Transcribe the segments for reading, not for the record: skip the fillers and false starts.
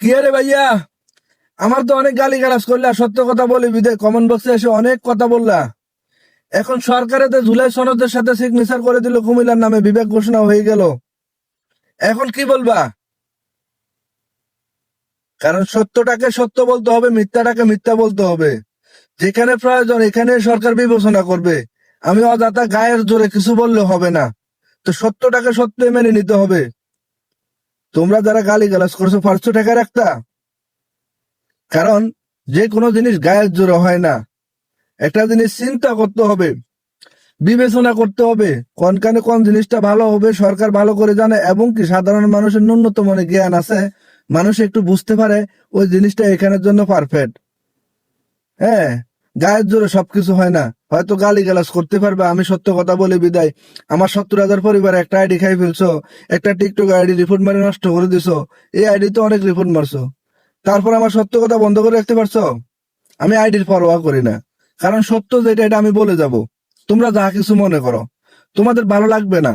কি আরে ভাইয়া, আমার তো অনেক গালি গালাজ করলা, সত্য কথা বলি বিদে কমেন্ট বক্সে এসে অনেক কথা বললা। এখন সরকারেতে জুলাই সনদের সাথে সিগনেচার করে দিল, কুমিল্লার নামে বিবেক ঘোষণা হয়ে গেল। এখন কি বলবা? কারণ সত্যটাকে সত্য বলতে হবে, মিথ্যাটাকে মিথ্যা বলতে হবে। যেখানে প্রয়োজন এখানে সরকার বিবেচনা করবে। আমি অযথা গায়ের জোরে কিছু বললে হবে না। তো সত্যটাকে সত্য মেনে নিতে হবে। তোমরা যারা গালি গালাজ করছো পারছো টাকা রাখতা? কারণ যে কোনো জিনিস গায়ের জোরে হয় না। একটা জিনিস চিন্তা করতে হবে, বিবেচনা করতে হবে, কোন কানে কোন জিনিসটা ভালো হবে সরকার ভালো করে জানে, এবং কি সাধারণ মানুষের ন্যূনতম অনেক জ্ঞান আছে, মানুষ একটু বুঝতে পারে ওই জিনিসটা এখানের জন্য পারফেক্ট। হ্যাঁ, গায়ের জোরে সবকিছু হয় না। হয়তো গালি গালাজ করতে পারবে, আমি সত্য কথা বলে বিদায়। আমার 70,000 পরিবার একটা আইডি খাই ফেলছো, একটা টিকটক আইডি রিপোর্ট মারে নষ্ট করে দিছো, এই আইডি তো অনেক রিপোর্ট মারছো, তারপর আমার সত্য কথা বন্ধ করে রাখতে পারছো? আমি আইডির পরোয়া করি না, কারণ সত্য যেটা এটা আমি বলে যাব। তোমরা যা কিছু মনে করো, তোমাদের ভালো লাগবে না।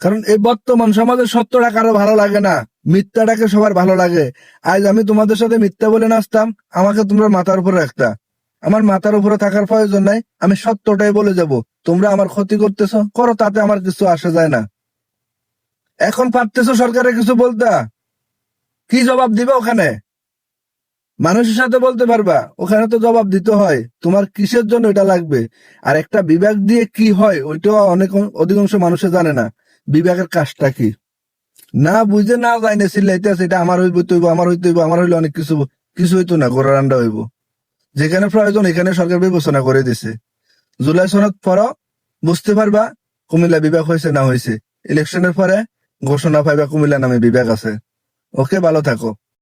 কারণ এই বর্তমান সমাজে সত্যটা কারো ভালো লাগে না, মিথ্যাটাকে সবার ভালো লাগে। আজ আমি তোমাদের সাথে মিথ্যা বলে নাচতাম, আমাকে তোমরা মাথার উপরে রাখতা। আমার মাথার উপরে থাকার প্রয়োজন নাই, আমি সত্যটাই বলে যাব। তোমরা আমার ক্ষতি করতেছো, করো, তাতে আমার কিছু আসে যায় না। এখন পারতেছো সরকারের কিছু বলতা? কি জবাব দিবা ওখানে? মানুষের সাথে বলতে পারবা? ওখানে তো জবাব দিতে হয় তোমার কিসের জন্য এটা লাগবে। আর একটা বিভাগ দিয়ে কি হয় ওইটাও অনেক অধিকাংশ মানুষে জানে না, বিভাগের কাজটা কি। না বুঝে না যাইনে চিল্লাইতে আছে, এটা আমার হইব তৈব, আমার হইতে হইব, আমার হইলে অনেক কিছু, কিছু হইতো না, ঘোড়া রান্না হইব। যেখানে প্রয়োজন এখানে সরকার বিবেচনা করে দিছে। জুলাই সনদ পর বুঝতে পারবা কুমিল্লা বিভাগ হয়েছে না হয়েছে। ইলেকশনের পরে ঘোষণা পাইবা কুমিল্লা নামে বিভাগ আছে। ওকে, ভালো থাকো।